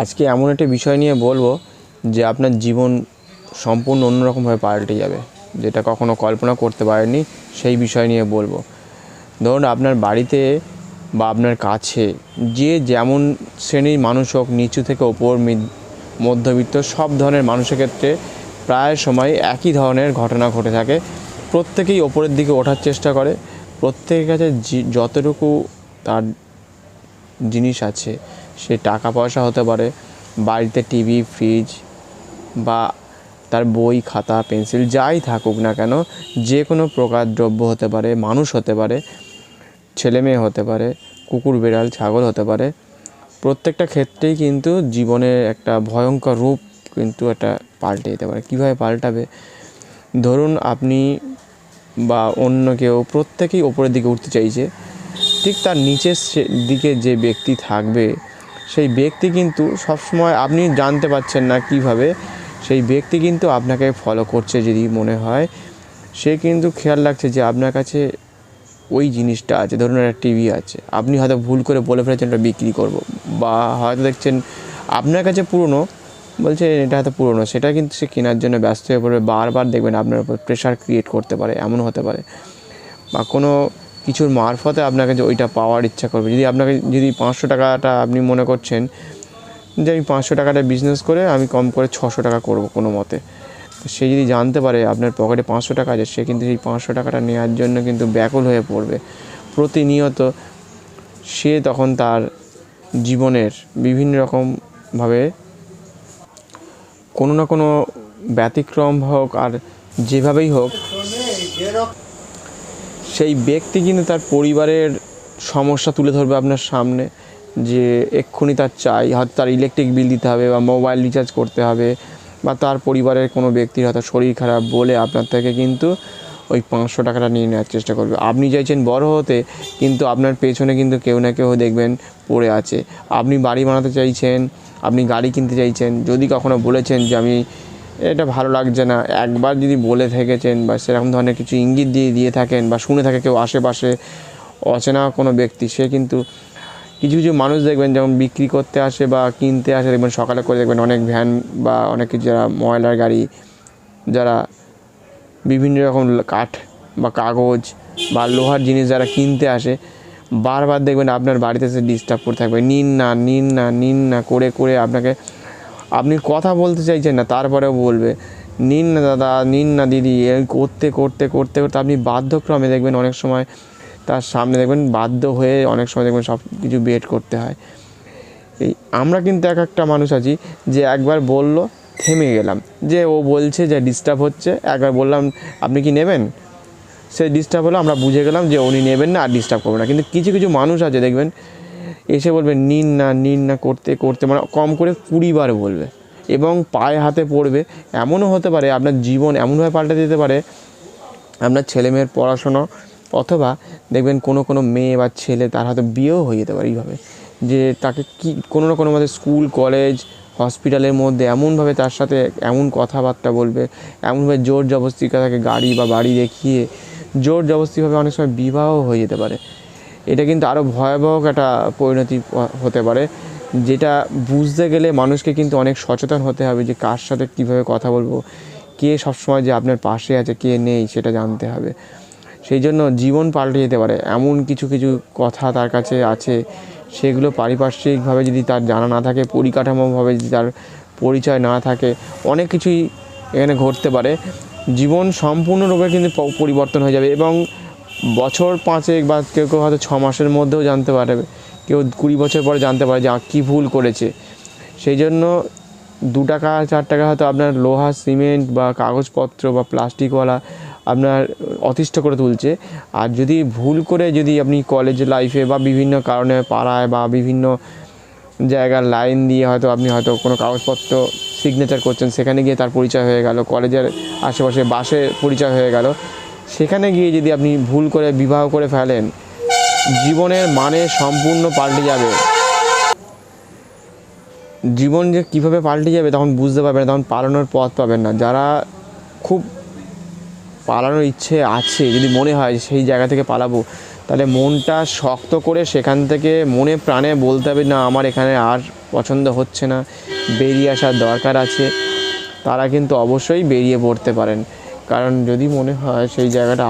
আজকে এমন একটা বিষয় নিয়ে বলবো যে আপনার জীবন সম্পূর্ণ অন্যরকমভাবে পাল্টে যাবে, যেটা কখনো কল্পনা করতে পারেননি। সেই বিষয় নিয়ে বলবো। ধরুন আপনার বাড়িতে বা আপনার কাছে যে যেমন শ্রেণীর মানুষ হোক, নিচু থেকে ওপর, মধ্যবিত্ত, সব ধরনের মানুষের ক্ষেত্রে প্রায় সময় একই ধরনের ঘটনা ঘটে থাকে। প্রত্যেকেই ওপরের দিকে ওঠার চেষ্টা করে। প্রত্যেকের কাছে যতটুকু তার জিনিস আছে, সে টাকা পয়সা হতে পারে, বাড়িতে টিভি, ফ্রিজ বা তার বই, খাতা, পেন্সিল যাই থাকুক না কেন, যে কোনো প্রকার দ্রব্য হতে পারে, মানুষ হতে পারে, ছেলে মেয়ে হতে পারে, কুকুর, বেড়াল, ছাগল হতে পারে। প্রত্যেকটা ক্ষেত্রেই কিন্তু জীবনের একটা ভয়ঙ্কর রূপ কিন্তু একটা পাল্টে যেতে পারে। কীভাবে পাল্টাবে? ধরুন আপনি বা অন্য কেউ, প্রত্যেকেই ওপরের দিকে উঠতে চাইছে। ঠিক তার নিচের দিকে যে ব্যক্তি থাকবে, সেই ব্যক্তি কিন্তু সবসময় আপনি জানতে পারছেন না কিভাবে, সেই ব্যক্তি কিন্তু আপনাকে ফলো করছে যদি মনে হয়। সে কিন্তু খেয়াল রাখছে যে আপনার কাছে ওই জিনিসটা আছে। ধরুন একটা টিভি আছে, আপনি হয়তো ভুল করে বলে ফেলেছেন এটা বিক্রি করব, বা হয়তো দেখছেন আপনার কাছে পুরনো, বলছে এটা হয়তো পুরনো, সেটা কিন্তু সে কেনার জন্য ব্যস্ত হয়ে পড়বে। বারবার দেখবেন আপনার উপর প্রেশার ক্রিয়েট করতে পারে, এমন হতে পারে। বা কোনো কিছুর মারফতে আপনার কাছে ওইটা পাওয়ার ইচ্ছা করবে। যদি 500 টাকাটা আপনি মনে করছেন যে আমি 500 টাকাটা বিজনেস করে আমি কম করে 600 টাকা করব কোনো মতে, সে যদি জানতে পারে আপনার পকেটে 500 টাকা আছে, সে কিন্তু সেই 500 টাকাটা নেওয়ার জন্য কিন্তু ব্যাকুল হয়ে পড়বে প্রতিনিয়ত। সে তখন তার জীবনের বিভিন্ন রকমভাবে কোনো না কোনো ব্যতিক্রম হোক আর যেভাবেই হোক, সেই ব্যক্তি কিন্তু তার পরিবারের সমস্যা তুলে ধরবে আপনার সামনে, যে এক্ষুনি তার চাই, হয়তো তার ইলেকট্রিক বিল দিতে হবে বা মোবাইল রিচার্জ করতে হবে, বা তার পরিবারের কোনো ব্যক্তির হয়তো শরীর খারাপ বলে আপনার থেকে কিন্তু ওই 500 টাকাটা নিয়ে নেওয়ার চেষ্টা করবে। আপনি চাইছেন বড় হতে, কিন্তু আপনার পেছনে কিন্তু কেউ না কেউ দেখবেন পড়ে আছে। আপনি বাড়ি বানাতে চাইছেন, আপনি গাড়ি কিনতে চাইছেন, যদি কখনো বলেছেন যে আমি এটা ভালো লাগছে না, একবার যদি বলে থেকেছেন বা সেরকম ধরনের কিছু ইঙ্গিত দিয়ে থাকেন বা শুনে থাকে কেউ আশেপাশে অচেনা কোনো ব্যক্তি, সে কিন্তু কিছু কিছু মানুষ দেখবেন যেমন বিক্রি করতে আসে বা কিনতে আসে, দেখবেন সকালে করে দেখবেন অনেক ভ্যান বা অনেক কিছু যারা ময়লার গাড়ি, যারা বিভিন্ন রকম কাঠ বা কাগজ বা লোহার জিনিস যারা কিনতে আসে, বারবার দেখবেন আপনার বাড়িতে সে ডিস্টার্ব করে থাকবে, নিন না করে করে আপনাকে, আপনি কথা বলতে চাইছেন না তারপরেও বলবে নিন না দাদা, নিন না দিদি, করতে করতে করতে করতে আপনি বাধ্যক্রমে দেখবেন অনেক সময় তার সামনে দেখবেন বাধ্য হয়ে অনেক সময় দেখবেন সব কিছু বেট করতে হয়। এই আমরা কিন্তু একটা মানুষ আছি যে একবার বলল, থেমে গেলাম, যে ও বলছে যে ডিস্টার্ব হচ্ছে, একবার বললাম আপনি কি নেবেন, সে ডিস্টার্ব হলো, আমরা বুঝে গেলাম যে উনি নেবেন না আর ডিস্টার্ব করবে না। কিন্তু কিছু কিছু মানুষ আছে দেখবেন এসে বলবে নিন না করতে করতে, মানে কম করে 20 বার বলবে এবং পায়ে হাতে পড়বে। এমনও হতে পারে আপনার জীবন এমনভাবে পাল্টে দিতে পারে, আপনার ছেলে মেয়ের পড়াশোনা, অথবা দেখবেন কোনো মেয়ে বা ছেলে তার হয়তো বিয়েও হয়ে যেতে পারে এইভাবে, যে তাকে কি কোনো না কোনো মধ্যে স্কুল, কলেজ, হসপিটালের মধ্যে এমনভাবে তার সাথে এমন কথাবার্তা বলবে, এমনভাবে জোর জবরদস্তি তাকে গাড়ি বা বাড়ি দেখিয়ে জোর জবরদস্তিভাবে অনেক সময় বিবাহ হয়ে যেতে পারে। এটা কিন্তু আরও ভয়াবহ একটা পরিণতি হতে পারে, যেটা বুঝতে গেলে মানুষকে কিন্তু অনেক সচেতন হতে হবে যে কার সাথে কীভাবে কথা বলবো, কে সবসময় যে আপনার পাশে আছে, কে নেই, সেটা জানতে হবে। সেই জন্য জীবন পাল্টে যেতে পারে এমন কিছু কিছু কথা তার কাছে আছে, সেগুলো পারিপার্শ্বিকভাবে যদি তার জানা না থাকে, পরিকাঠামোভাবে যদি তার পরিচয় না থাকে, অনেক কিছুই এখানে ঘটতে পারে। জীবন সম্পূর্ণরূপে কিন্তু পরিবর্তন হয়ে যাবে, এবং বছর 5 বা কেউ কেউ হয়তো 6 মাসের মধ্যেও জানতে পারবে, কেউ 20 বছর পরে জানতে পারে যে কী ভুল করেছে। সেই জন্য 2 টাকা 4 টাকা হয়তো আপনার লোহা, সিমেন্ট বা কাগজপত্র বা প্লাস্টিকওয়ালা আপনার অতিষ্ঠ করে তুলছে। আর যদি ভুল করে যদি আপনি কলেজ লাইফে বা বিভিন্ন কারণে পাড়ায় বা বিভিন্ন জায়গার লাইন দিয়ে আপনি হয়তো কোনো কাগজপত্র সিগনেচার করছেন, সেখানে গিয়ে তার পরিচয় হয়ে গেল, কলেজের আশেপাশে বাসে পরিচয় হয়ে গেল, সেখানে গিয়ে যদি আপনি ভুল করে বিবাহ করে ফেলেন, জীবনের মানে সম্পূর্ণ পাল্টে যাবে। জীবন যে কীভাবে পাল্টে যাবে তখন বুঝতে পারবেন না, তখন পালানোর পথ পাবেন না। যারা খুব পালানোর ইচ্ছে আছে, যদি মনে হয় সেই জায়গা থেকে পালাবো, তাহলে মনটা শক্ত করে সেখান থেকে মনে প্রাণে বলতে হবে না আমার এখানে আর পছন্দ হচ্ছে না, বেরিয়ে আসার দরকার আছে। তারা কিন্তু অবশ্যই বেরিয়ে পড়তে পারেন, কারণ যদি মনে হয় সেই জায়গাটা